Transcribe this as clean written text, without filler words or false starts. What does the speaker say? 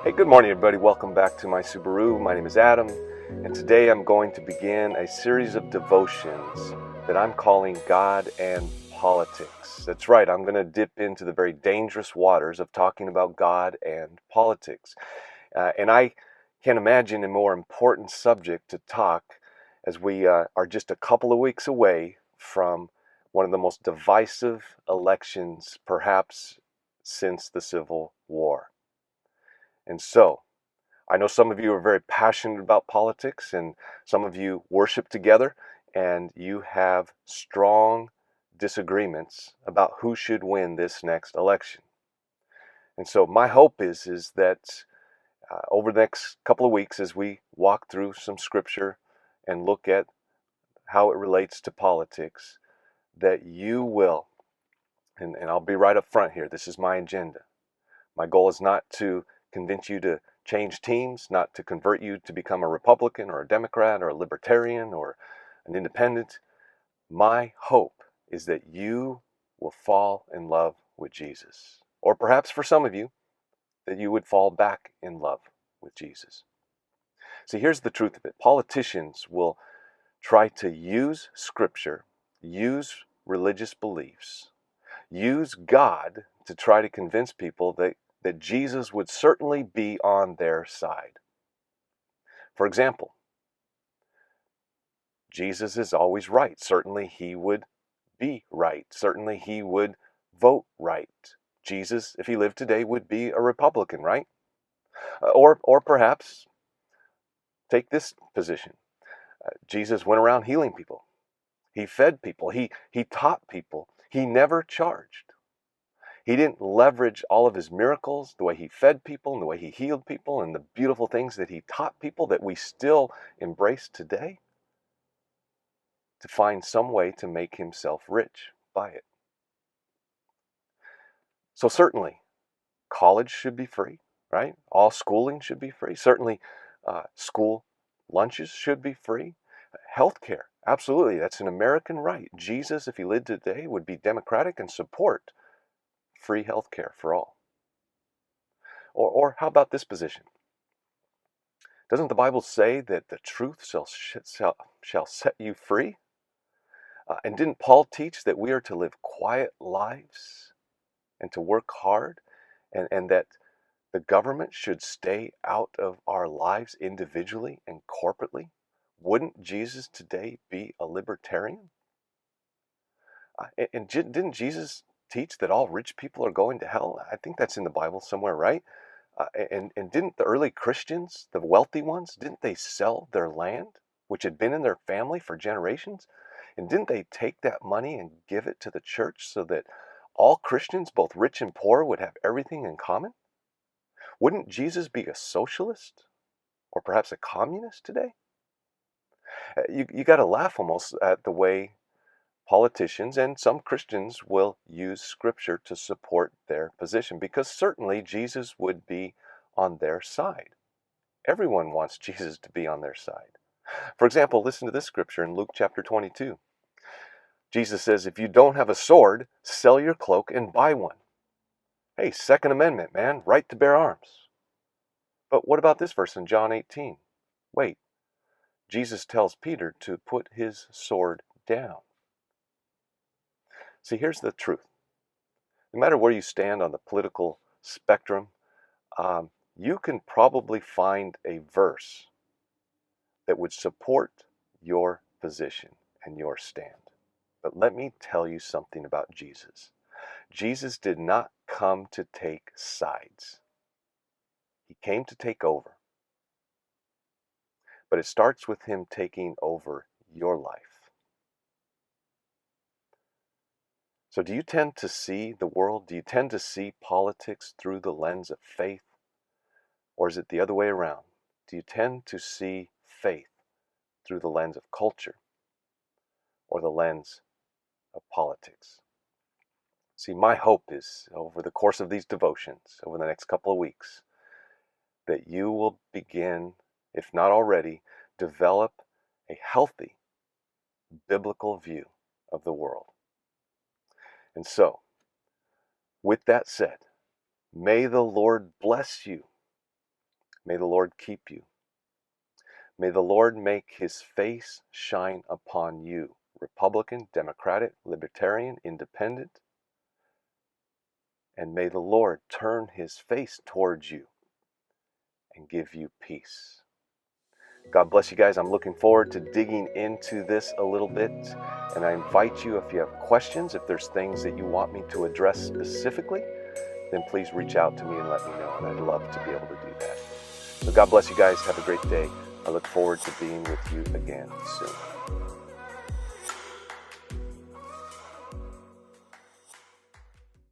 Hey, good morning, everybody. Welcome back to my Subaru. My name is Adam, and today I'm going to begin a series of devotions that I'm calling God and Politics. That's right, I'm going to dip into the very dangerous waters of talking about God and politics. And I can't imagine a more important subject to talk as we are just a couple of weeks away from one of the most divisive elections, perhaps, since the Civil War. And so, I know some of you are very passionate about politics, and some of you worship together, and you have strong disagreements about who should win this next election. And so my hope is that over the next couple of weeks, as we walk through some scripture and look at how it relates to politics, that you will, and I'll be right up front here, this is my agenda. My goal is not to convince you to change teams, not to convert you to become a Republican or a Democrat or a Libertarian or an Independent. My hope is that you will fall in love with Jesus. Or perhaps for some of you, that you would fall back in love with Jesus. See, here's the truth of it. Politicians will try to use Scripture, use religious beliefs, use God to try to convince people that Jesus would certainly be on their side. For example, Jesus is always right. Certainly he would be right. Certainly he would vote right. Jesus, if he lived today, would be a Republican, right? Or perhaps take this position. Jesus went around healing people. He fed people. He taught people. He never charged. He didn't leverage all of his miracles, the way he fed people and the way he healed people and the beautiful things that he taught people that we still embrace today, to find some way to make himself rich by it. So certainly, college should be free, right? All schooling should be free. Certainly, school lunches should be free. Healthcare, absolutely, that's an American right. Jesus, if he lived today, would be democratic and support free healthcare for all. Or how about this position? Doesn't the Bible say that the truth shall set you free? And didn't Paul teach that we are to live quiet lives and to work hard, and that the government should stay out of our lives individually and corporately? Wouldn't Jesus today be a libertarian? And didn't Jesus teach that all rich people are going to hell? I think that's in the Bible somewhere, right? And didn't the early Christians, the wealthy ones, didn't they sell their land, which had been in their family for generations? And didn't they take that money and give it to the church so that all Christians, both rich and poor, would have everything in common? Wouldn't Jesus be a socialist or perhaps a communist today? You got to laugh almost at the way politicians and some Christians will use scripture to support their position, because certainly Jesus would be on their side. Everyone wants Jesus to be on their side. For example, listen to this scripture in Luke chapter 22. Jesus says, if you don't have a sword, sell your cloak and buy one. Hey, Second Amendment, man, right to bear arms. But what about this verse in John 18? Wait, Jesus tells Peter to put his sword down. See, here's the truth. No matter where you stand on the political spectrum, you can probably find a verse that would support your position and your stand. But let me tell you something about Jesus. Jesus did not come to take sides. He came to take over. But it starts with him taking over your life. So do you tend to see the world, do you tend to see politics through the lens of faith? Or is it the other way around? Do you tend to see faith through the lens of culture or the lens of politics? See, my hope is over the course of these devotions, over the next couple of weeks, that you will begin, if not already, develop a healthy biblical view of the world. And so, with that said, may the Lord bless you May the Lord keep you. May the Lord make his face shine upon you, Republican, Democratic, Libertarian, Independent, and may the Lord turn his face towards you and give you peace. God bless you guys. I'm looking forward to digging into this a little bit, and I invite you, if you have questions, if there's things that you want me to address specifically, then please reach out to me and let me know, and I'd love to be able to do that. So God bless you guys. Have a great day. I look forward to being with you again soon.